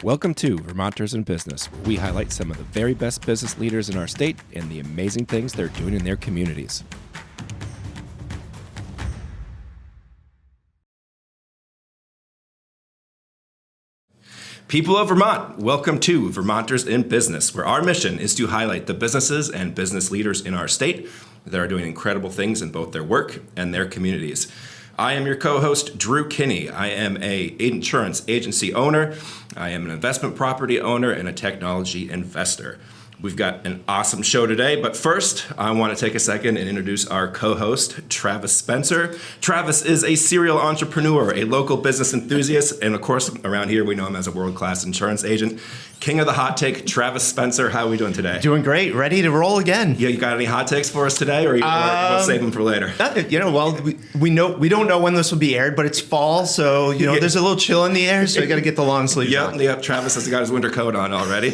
Welcome to Vermonters in Business, where we highlight some of the very best business leaders in our state and the amazing things they're doing in their communities. People of Vermont, welcome to Vermonters in Business, where our mission is to highlight the businesses and business leaders in our state that are doing incredible things in both their work and their communities. I am your co-host, Drew Kinney. I am an insurance agency owner, I am an investment property owner, and a technology investor. We've got an awesome show today, but first, I want to take a second and introduce our co-host, Travis Spencer. Travis is a serial entrepreneur, a local business enthusiast, and of course, around here, we know him as a world-class insurance agent. King of the hot take, Travis Spencer. How are we doing today? Doing great. Ready to roll again. Yeah, you got any hot takes for us today, or we'll save them for later? We don't know when this will be aired, but it's fall, so there's a little chill in the air, so you got to get the long sleeves on. Yep. Travis has got his winter coat on already.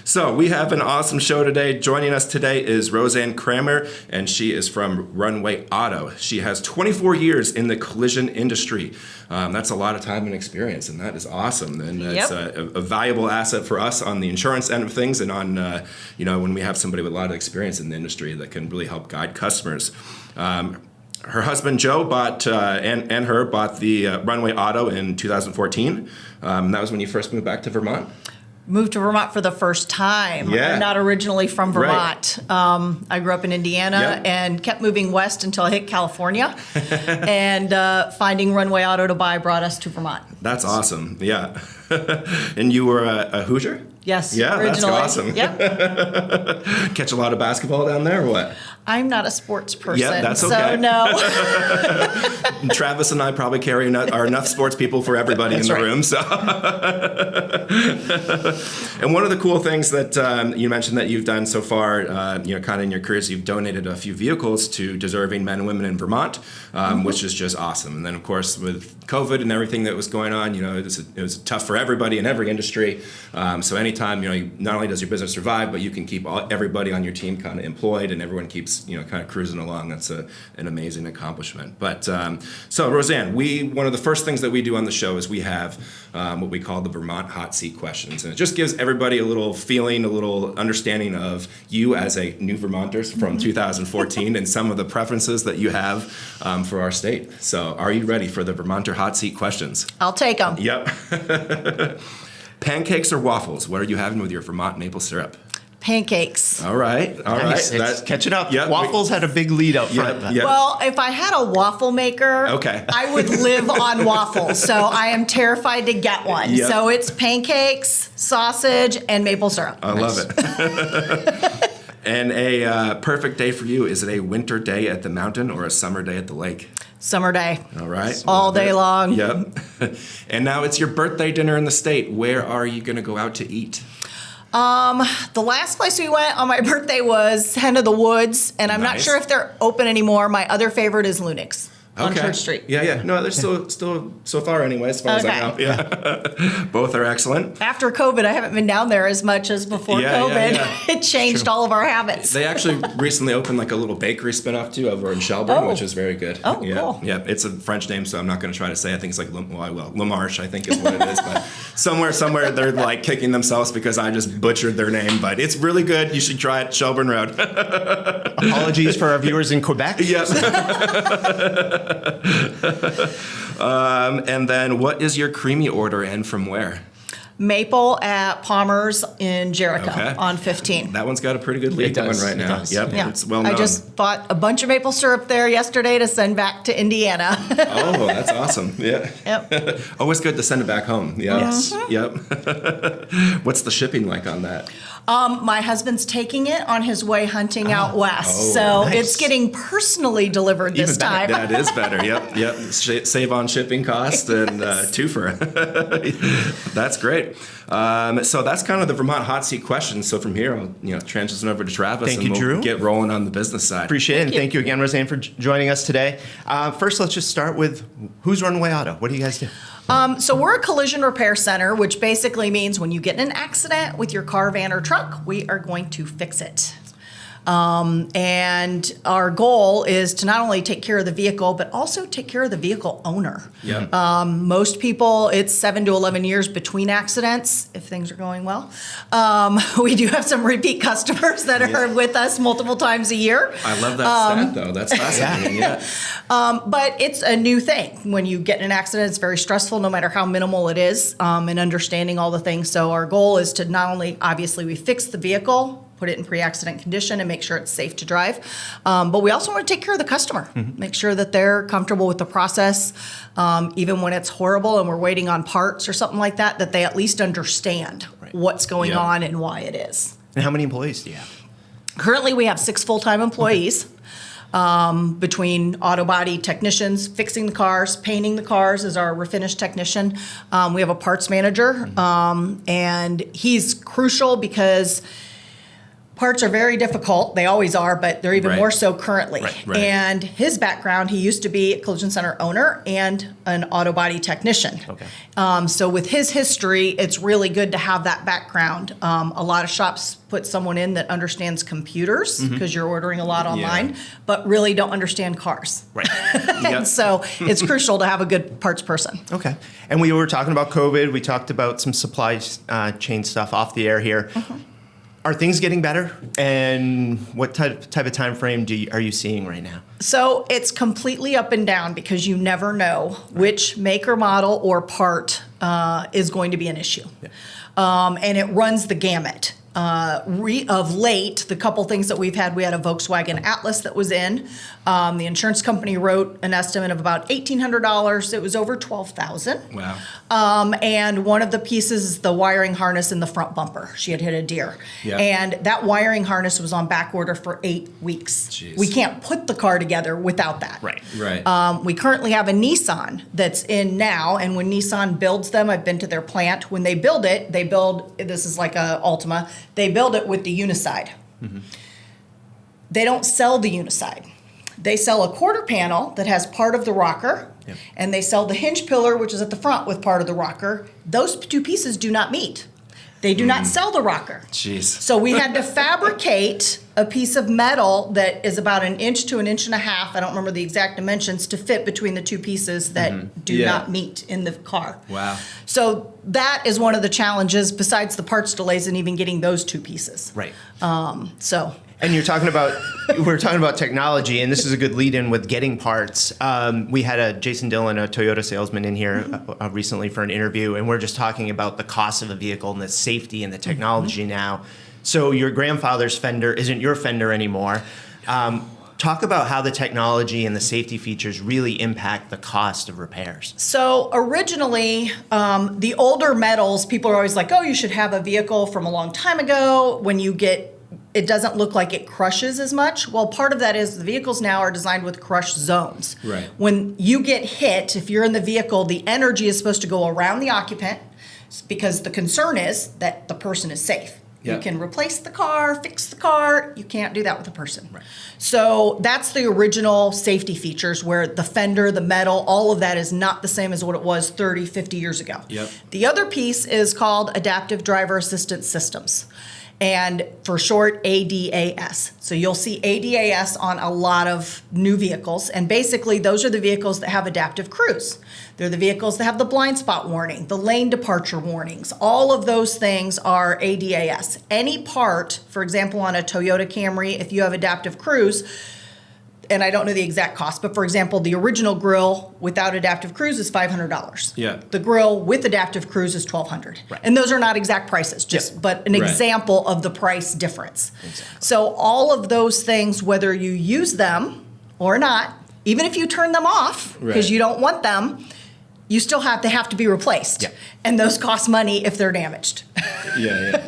So we have an awesome show today. Joining us today is Rosann Kramer, and she is from Runway Auto. She has 24 years in the collision industry. That's a lot of time and experience, and that is awesome. And it's a valuable asset for us on the insurance end of things, and on when we have somebody with a lot of experience in the industry that can really help guide customers. Her husband Joe bought the Runway Auto in 2014. That was when you first moved back to Vermont. Moved to Vermont for the first time. Yeah. I'm not originally from Vermont. Right. I grew up in Indiana and kept moving west until I hit California. And finding Runway Auto to buy brought us to Vermont. That's awesome. Yeah. And you were a Hoosier? Yes. Yeah, originally. That's awesome. Yep. Catch a lot of basketball down there, or what? I'm not a sports person. Yeah, that's okay. So no. Travis and I probably are enough sports people for everybody in the room. So. And one of the cool things that you mentioned that you've done so far, kind of in your careers, you've donated a few vehicles to deserving men and women in Vermont, which is just awesome. And then, of course, with COVID and everything that was going on, it was tough for everybody in every industry. So anytime, not only does your business survive, but you can keep everybody on your team kind of employed, and everyone keeps kind of cruising along. That's an amazing accomplishment. But so Rosann, one of the first things that we do on the show is we have what we call the Vermont Hot Seat questions, and it just gives everybody a little feeling, a little understanding of you as a new Vermonter from 2014 and some of the preferences that you have for our state. So are you ready for the Vermonter Hot Seat questions? I'll take them. Yep. Pancakes or waffles? What are you having with your Vermont maple syrup? Pancakes. All right. That's catching up. Yep. Waffles had a big lead up front. Yep. Well, if I had a waffle maker, I would live on waffles. So I am terrified to get one. Yep. So it's pancakes, sausage, and maple syrup. I love it. And a perfect day for you, is it a winter day at the mountain or a summer day at the lake? Summer day. All right. All day long. Yep. And now it's your birthday dinner in the state. Where are you going to go out to eat? The last place we went on my birthday was Hen of the Woods, and I'm not sure if they're open anymore. My other favorite is Lunix on Church Street. Yeah. No, they're still so far anyway, as far as I know. Yeah. Both are excellent. After COVID, I haven't been down there as much as before COVID. Yeah. It changed all of our habits. They actually recently opened like a little bakery spin-off too over in Shelburne, which is very good. Oh, cool. Yeah, it's a French name, so I'm not going to try to say. I think it's like LaMarche, I think is what it is. But somewhere they're like kicking themselves because I just butchered their name. But it's really good. You should try it, Shelburne Road. Apologies for our viewers in Quebec. Yes. And then what is your creamy order and from where? Maple at Palmer's in Jericho on 15. That one's got a pretty good lead going right now. Yep, yeah. It's well known. I just bought a bunch of maple syrup there yesterday to send back to Indiana. Oh, that's awesome. Yeah. Yep. Always good to send it back home. Yeah. Yes. Yep. What's the shipping like on that? My husband's taking it on his way hunting out west. So it's getting personally delivered this time. That is better. Yep. Save on shipping cost and twofer. That's great. So that's kind of the Vermont Hot Seat questions. So from here, I'll transition over to Travis. Thank you, Drew. Get rolling on the business side. Appreciate it. And thank you again, Rosann, for joining us today. First, let's just start with who's Runway Auto? What do you guys do? So we're a collision repair center, which basically means when you get in an accident with your car, van, or truck, we are going to fix it. And our goal is to not only take care of the vehicle, but also take care of the vehicle owner. Yeah. Most people, it's 7 to 11 years between accidents, if things are going well. We do have some repeat customers that are with us multiple times a year. I love that stat, though. That's fascinating. Yeah. But it's a new thing. When you get in an accident, it's very stressful, no matter how minimal it is, and understanding all the things. So our goal is to not only, obviously, we fix the vehicle, put it in pre-accident condition and make sure it's safe to drive. But we also want to take care of the customer, make sure that they're comfortable with the process, even when it's horrible and we're waiting on parts or something like that, that they at least understand what's going on and why it is. And how many employees do you have? Currently, we have 6 full-time employees. Between autobody technicians, fixing the cars, painting the cars as our refinish technician. We have a parts manager, and he's crucial because parts are very difficult. They always are, but they're even more so currently. Right. And his background, he used to be a collision center owner and an auto body technician. Okay. So with his history, it's really good to have that background. A lot of shops put someone in that understands computers because you're ordering a lot online, but really don't understand cars. Right. And so it's crucial to have a good parts person. Okay. And we were talking about COVID. We talked about some supply chain stuff off the air here. Are things getting better? And what type of time frame are you seeing right now? So it's completely up and down because you never know which make or model or part is going to be an issue. And it runs the gamut. Of late, the couple things that we've had, we had a Volkswagen Atlas that was in. The insurance company wrote an estimate of about $1,800. It was over $12,000. Wow. And one of the pieces is the wiring harness in the front bumper. She had hit a deer. And that wiring harness was on back order for 8 weeks. Jeez. We can't put the car together without that. Right. We currently have a Nissan that's in now, and when Nissan builds them, I've been to their plant. When they build it, this is like a Altima, they build it with the Uniside. They don't sell the Uniside. They sell a quarter panel that has part of the rocker, and they sell the hinge pillar, which is at the front with part of the rocker. Those two pieces do not meet. They do not sell the rocker. Jeez. So we had to fabricate a piece of metal that is about 1 inch to 1.5 inches. I don't remember the exact dimensions to fit between the two pieces that do not meet in the car. Wow. So that is one of the challenges besides the parts delays and even getting those two pieces. Right. And we're talking about technology, and this is a good lead-in with getting parts. We had a Jason Dillon, a Toyota salesman, in here recently for an interview, and we're just talking about the cost of a vehicle and the safety and the technology now. So your grandfather's fender isn't your fender anymore. Talk about how the technology and the safety features really impact the cost of repairs. So originally, the older metals, people are always like, oh, you should have a vehicle from a long time ago. When you get it doesn't look like it crushes as much. Well, part of that is the vehicles now are designed with crush zones. Right. When you get hit, if you're in the vehicle, the energy is supposed to go around the occupant because the concern is that the person is safe. Yeah. You can replace the car, fix the car. You can't do that with a person. Right. So that's the original safety features where the fender, the metal, all of that is not the same as what it was 30, 50 years ago. Yep. The other piece is called Adaptive Driver Assistance Systems. And for short, ADAS. So you'll see ADAS on a lot of new vehicles. And basically, those are the vehicles that have adaptive cruise. They're the vehicles that have the blind spot warning, the lane departure warnings. All of those things are ADAS. Any part, for example, on a Toyota Camry, if you have adaptive cruise, and I don't know the exact cost, but for example, the original grill without adaptive cruise is $500. Yeah. The grill with adaptive cruise is $1,200. Right. And those are not exact prices, but an example of the price difference. Exactly. So all of those things, whether you use them or not, even if you turn them off because you don't want them, you still have to be replaced. Yeah. And those cost money if they're damaged.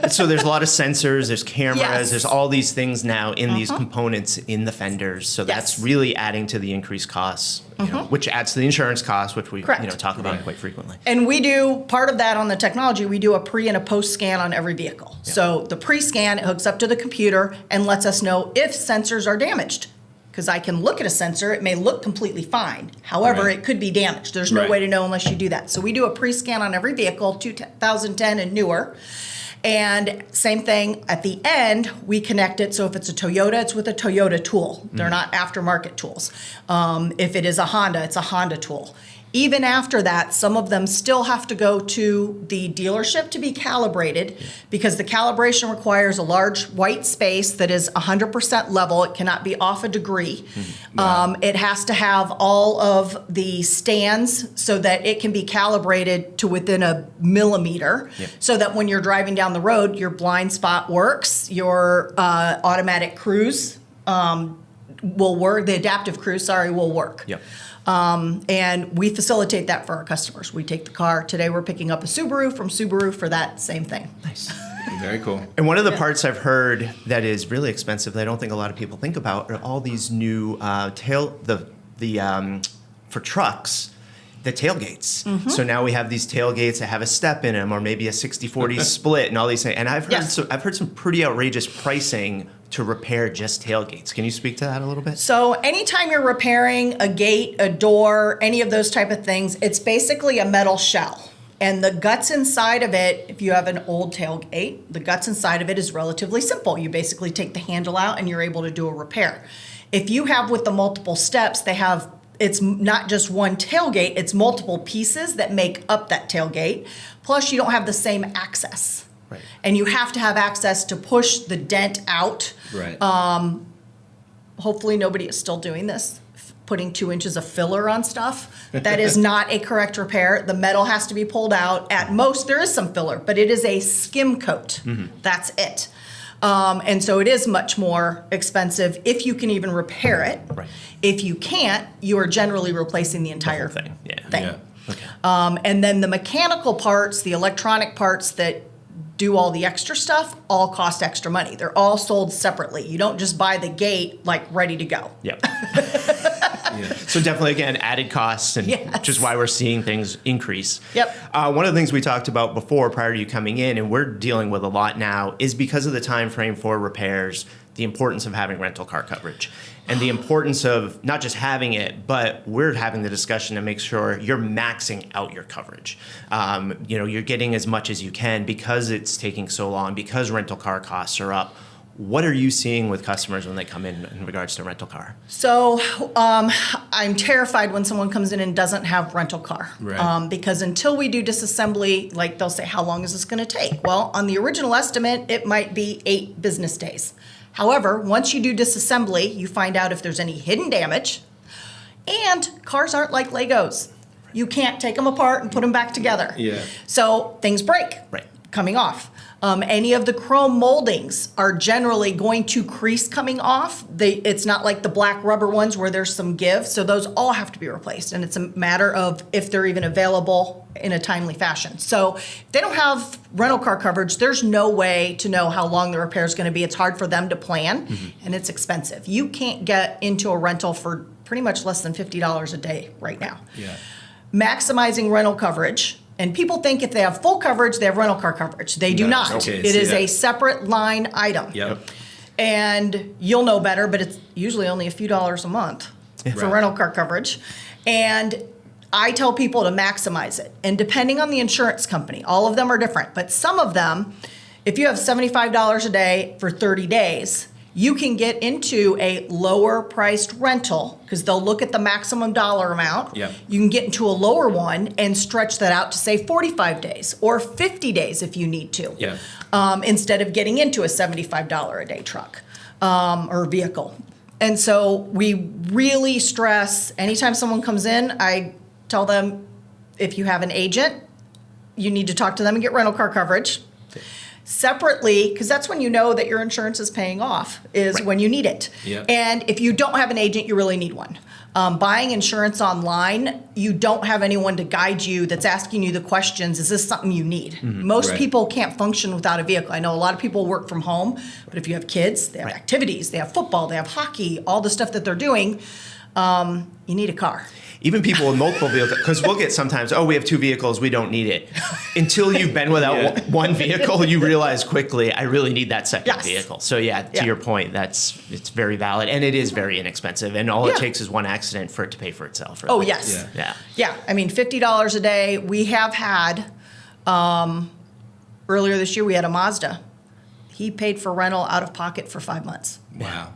So there's a lot of sensors, there's cameras, Yes. there's all these things now in these components in the fenders. So that's really adding to the increased costs, you know, which adds to the insurance costs, which we talk about quite frequently. And we do part of that on the technology. We do a pre and a post scan on every vehicle. Yeah. So the pre-scan, it hooks up to the computer and lets us know if sensors are damaged. Because I can look at a sensor, it may look completely fine. However, it could be damaged. There's no way to know unless you do that. So we do a pre-scan on every vehicle, 2010 and newer. And same thing at the end, we connect it. So if it's a Toyota, it's with a Toyota tool. They're not aftermarket tools. If it is a Honda, it's a Honda tool. Even after that, some of them still have to go to the dealership to be calibrated because the calibration requires a large white space that is 100% level. It cannot be off a degree. Wow. It has to have all of the stands so that it can be calibrated to within a millimeter so that when you're driving down the road, your blind spot works, your automatic cruise will work, the adaptive cruise, will work. Yep. And we facilitate that for our customers. We take the car. Today we're picking up a Subaru from Subaru for that same thing. Nice. Very cool. And one of the parts I've heard that is really expensive that I don't think a lot of people think about are all these new for trucks, the tailgates. So now we have these tailgates that have a step in them or maybe a 60-40 split and all these things. And I've heard some pretty outrageous pricing to repair just tailgates. Can you speak to that a little bit? So anytime you're repairing a gate, a door, any of those type of things, it's basically a metal shell. And the guts inside of it, if you have an old tailgate, the guts inside of it is relatively simple. You basically take the handle out and you're able to do a repair. If you have with the multiple steps, it's not just one tailgate, it's multiple pieces that make up that tailgate. Plus you don't have the same access. Right. And you have to have access to push the dent out. Right. Hopefully nobody is still doing this, putting 2 inches of filler on stuff. That is not a correct repair. The metal has to be pulled out. At most, there is some filler, but it is a skim coat. That's it. And so it is much more expensive if you can even repair it. Right. If you can't, you are generally replacing the entire thing. thing. Yeah. Okay. And then the mechanical parts, the electronic parts that do all the extra stuff, all cost extra money. They're all sold separately. You don't just buy the gate like ready to go. Yep. So definitely, again, added costs and which is why we're seeing things increase. Yep. One of the things we talked about before prior to you coming in, and we're dealing with a lot now, is because of the time frame for repairs, the importance of having rental car coverage. And the importance of not just having it, but we're having the discussion to make sure you're maxing out your coverage. You're getting as much as you can because it's taking so long, because rental car costs are up. What are you seeing with customers when they come in regards to rental car? So I'm terrified when someone comes in and doesn't have rental car. Right. Because until we do disassembly, like they'll say, how long is this going to take? Well, on the original estimate, it might be 8 business days. However, once you do disassembly, you find out if there's any hidden damage. And cars aren't like Legos. You can't take them apart and put them back together. Yeah. So things break. Right. Coming off. Any of the chrome moldings are generally going to crease coming off. It's not like the black rubber ones where there's some give. So those all have to be replaced. And it's a matter of if they're even available in a timely fashion. So if they don't have rental car coverage, there's no way to know how long the repair is going to be. It's hard for them to plan, and it's expensive. You can't get into a rental for pretty much less than $50 a day right now. Yeah. Maximizing rental coverage. And people think if they have full coverage, they have rental car coverage. They do not. Okay, It is yeah. a separate line item. Yep. And you'll know better, but it's usually only a few dollars a month for Right. rental car coverage. And I tell people to maximize it. And depending on the insurance company, all of them are different. But some of them, if you have $75 a day for 30 days, you can get into a lower priced rental because they'll look at the maximum dollar amount. Yep. You can get into a lower one and stretch that out to say 45 days or 50 days if you need to. Yeah. Instead of getting into a $75 a day truck or vehicle. And so we really stress anytime someone comes in, I tell them if you have an agent, you need to talk to them and get rental car coverage. Separately, because that's when you know that your insurance is paying off, is when you need it. Yep. And if you don't have an agent, you really need one. Buying insurance online, you don't have anyone to guide you that's asking you the questions, is this something you need? Most Right. people can't function without a vehicle. I know a lot of people work from home, but if you have kids, they have activities, they have football, they have hockey, all the stuff that they're doing, you need a car. Even people with multiple vehicles, because we'll get sometimes, we have 2 vehicles, we don't need it. Until you've been without one vehicle, you realize quickly, I really need that second vehicle. So to your point, it's very valid, and it is very inexpensive, and all it takes is one accident for it to pay for itself. Really. Oh, yes. Yeah. Yeah, I mean, $50 a day. We have had earlier this year, we had a Mazda. He paid for rental out of pocket for 5 months. Wow.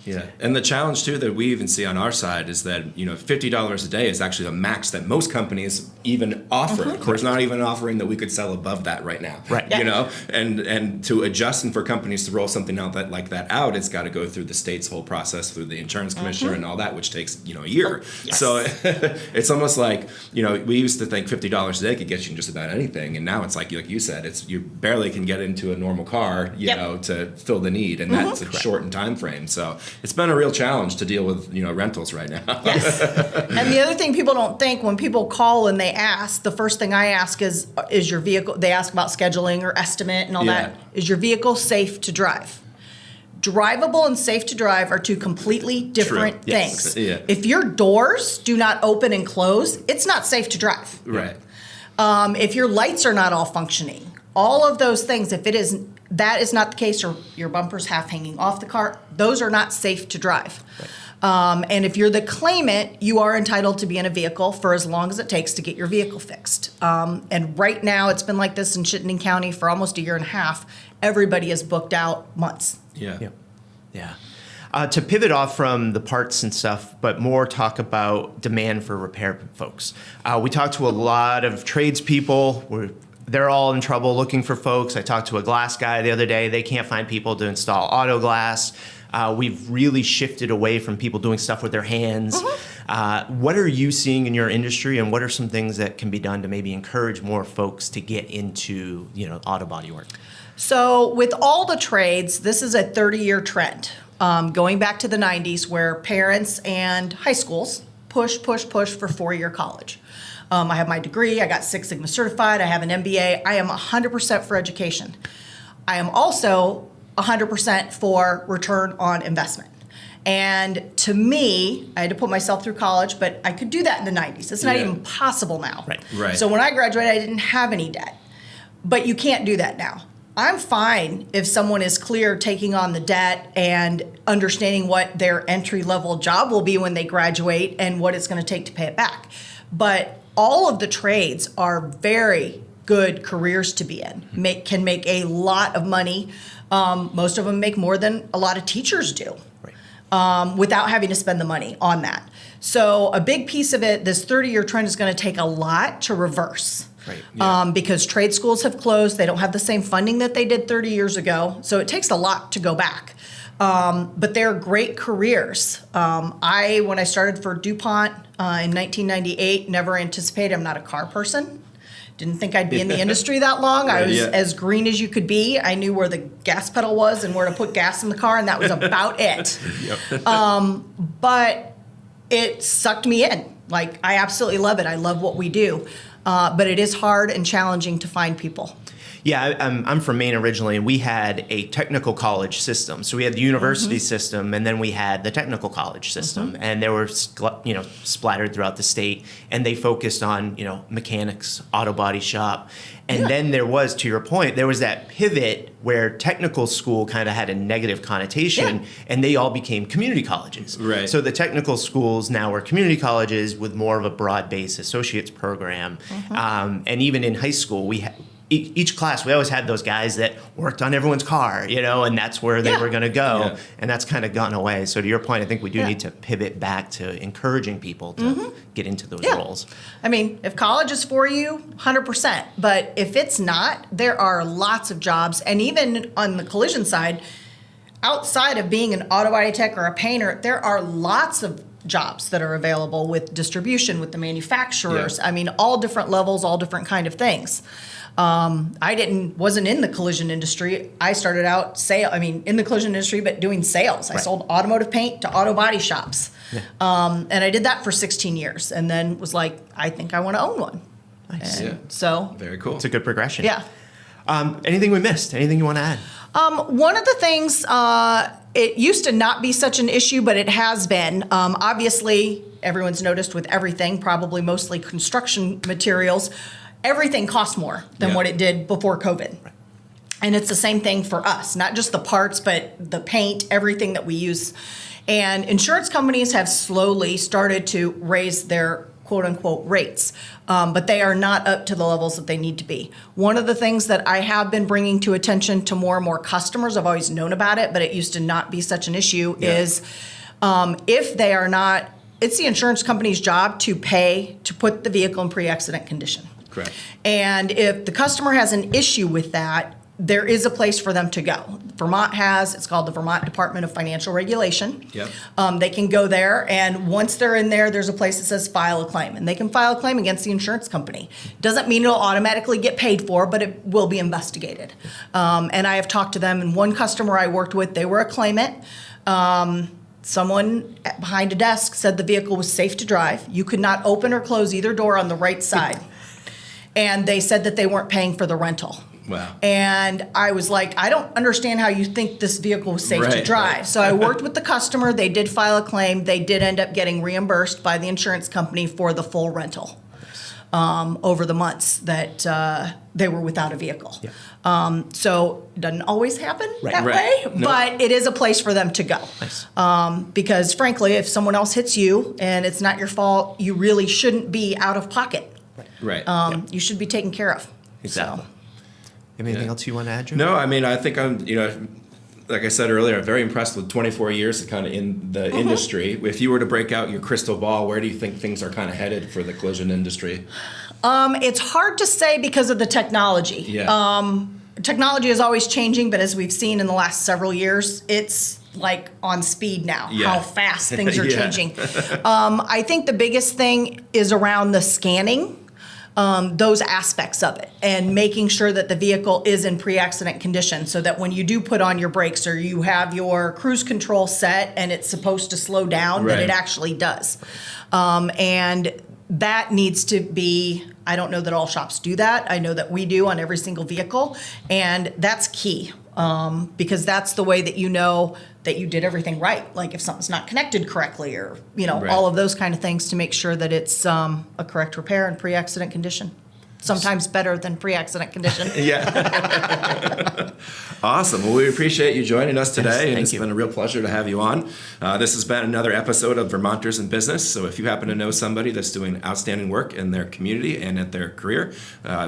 Yeah, and the challenge too that we even see on our side is that $50 a day is actually the max that most companies even offer. Mm-hmm. There's not even offering that we could sell above that right now. Right. Yeah. And to adjust and for companies to roll something out like that out, it's got to go through the state's whole process through the insurance commissioner and all that, which takes a year. Yes. So it's almost like we used to think $50 a day could get you in just about anything, and now it's like you said, you barely can get into a normal car, to fill the need, and that's a shortened time frame. So it's been a real challenge to deal with, rentals right now. Yes. And the other thing people don't think, when people call and they ask, the first thing I ask is your vehicle, they ask about scheduling or estimate and all that. Is your vehicle safe to drive? Drivable and safe to drive are two completely different things. Yeah. If your doors do not open and close, it's not safe to drive. Right. If your lights are not all functioning, all of those things, if that is not the case, or your bumper's half hanging off the car, those are not safe to drive. Right. And if you're the claimant, you are entitled to be in a vehicle for as long as it takes to get your vehicle fixed. And right now, it's been like this in Chittenden County for almost a year and a half. Everybody is booked out months. Yeah. To pivot off from the parts and stuff, but more talk about demand for repair folks. We talked to a lot of tradespeople. They're all in trouble looking for folks. I talked to a glass guy the other day. They can't find people to install auto glass. We've really shifted away from people doing stuff with their hands. What are you seeing in your industry, and what are some things that can be done to maybe encourage more folks to get into auto body work? So with all the trades, this is a 30-year trend, going back to the 90s, where parents and high schools push for 4-year college. I have my degree. I got Six Sigma certified. I have an MBA. I am 100% for education. I am also 100% for return on investment. And to me, I had to put myself through college, but I could do that in the 90s. It's not even possible now. Right. So when I graduated, I didn't have any debt. But you can't do that now. I'm fine if someone is clear taking on the debt and understanding what their entry-level job will be when they graduate and what it's going to take to pay it back. But all of the trades are very good careers to be in. Can make a lot of money. Most of them make more than a lot of teachers do, without having to spend the money on that. So a big piece of it, this 30-year trend, is going to take a lot to reverse. Because trade schools have closed. They don't have the same funding that they did 30 years ago. So it takes a lot to go back. But they're great careers. When I started for DuPont in 1998, never anticipated, I'm not a car person. Didn't think I'd be in the industry that long. I was as green as you could be. I knew where the gas pedal was and where to put gas in the car, and that was about it. But it sucked me in. Like, I absolutely love it. I love what we do. But it is hard and challenging to find people. Yeah, I'm from Maine originally, and we had a technical college system. So we had the university system, and then we had the technical college system, and they were splattered throughout the state. And they focused on mechanics, auto body shop, and then there was, to your point, there was that pivot where technical school kind of had a negative connotation, and they all became community colleges. Right. So the technical schools now are community colleges with more of a broad-based associate's program, and even in high school we. Each class, we always had those guys that worked on everyone's car, and that's where they were going to go. And that's kind of gone away. So to your point, I think we do need to pivot back to encouraging people to get into those roles. I mean, if college is for you, 100%. But if it's not, there are lots of jobs. And even on the collision side, outside of being an auto body tech or a painter, there are lots of jobs that are available with distribution, with the manufacturers. I mean, all different levels, all different kind of things. I wasn't in the collision industry. I started out in the collision industry, but doing sales. I sold automotive paint to auto body shops. And I did that for 16 years, and then was like, I think I want to own one. Nice. So very cool. It's a good progression. Yeah. Anything we missed? Anything you want to add? One of the things, it used to not be such an issue, but it has been. Obviously, everyone's noticed with everything, probably mostly construction materials, everything costs more than what it did before COVID. And it's the same thing for us, not just the parts, but the paint, everything that we use. And insurance companies have slowly started to raise their quote unquote rates, but they are not up to the levels that they need to be. One of the things that I have been bringing to attention to more and more customers, I've always known about it, but it used to not be such an issue, is if they are not, it's the insurance company's job to pay to put the vehicle in pre-accident condition. Correct. And if the customer has an issue with that, there is a place for them to go. Vermont has, it's called the Vermont Department of Financial Regulation. Yep. They can go there, and once they're in there, there's a place that says file a claim, and they can file a claim against the insurance company. Doesn't mean it'll automatically get paid for, but it will be investigated. And I have talked to them, and one customer I worked with, they were a claimant. Someone behind a desk said the vehicle was safe to drive. You could not open or close either door on the right side. And they said that they weren't paying for the rental. Wow. And I was like, I don't understand how you think this vehicle was safe to Right, drive. right. So I worked with the customer. They did file a claim. They did end up getting reimbursed by the insurance company for the full rental over the months that they were without a vehicle. Yeah. So it doesn't always happen that Right. way, No. but it is a place for them to go. Nice. Because frankly, if someone else hits you and it's not your fault, you really shouldn't be out of pocket. Right. You should be taken care of. Exactly. Anything else you want to add, Drew? No, I mean, I think I'm, like I said earlier, I'm very impressed with 24 years kind of in the industry. If you were to break out your crystal ball, where do you think things are kind of headed for the collision industry? It's hard to say because of the technology. Yeah. Technology is always changing, but as we've seen in the last several years, it's like on speed now, Yeah. how fast things are Yeah. changing. I think the biggest thing is around the scanning. Those aspects of it, and making sure that the vehicle is in pre-accident condition, so that when you do put on your brakes or you have your cruise control set and it's supposed to slow down, that Right. it actually does. And that needs to be, I don't know that all shops do that. I know that we do on every single vehicle, and that's key. Because that's the way that you know that you did everything right. Like if something's not connected correctly, or Right. all of those kind of things, to make sure that it's a correct repair in pre-accident condition. Sometimes better than pre-accident condition. Yeah. Awesome. Well, we appreciate you joining us today, and thank it's you. been a real pleasure to have you on. This has been another episode of Vermonters in Business. So if you happen to know somebody that's doing outstanding work in their community and at their career,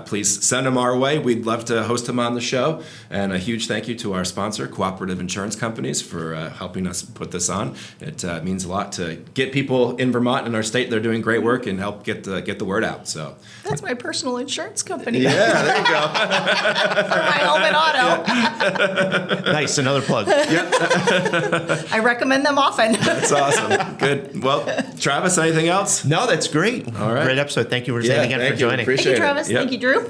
please send them our way. We'd love to host them on the show. And a huge thank you to our sponsor, Cooperative Insurance Companies, for helping us put this on. It means a lot to get people in Vermont and our state. They're doing great work and help get the word out. So That's my personal insurance company. yeah, there you go. For my home and auto. Nice, another plug. I recommend them often. That's awesome. Good. Well, Travis, anything else? No, that's great. All right. Great episode. Thank you, Rosann, again, thank for you. joining. Appreciate Thank you, it. Travis. Yep. Thank you, Drew. Yep.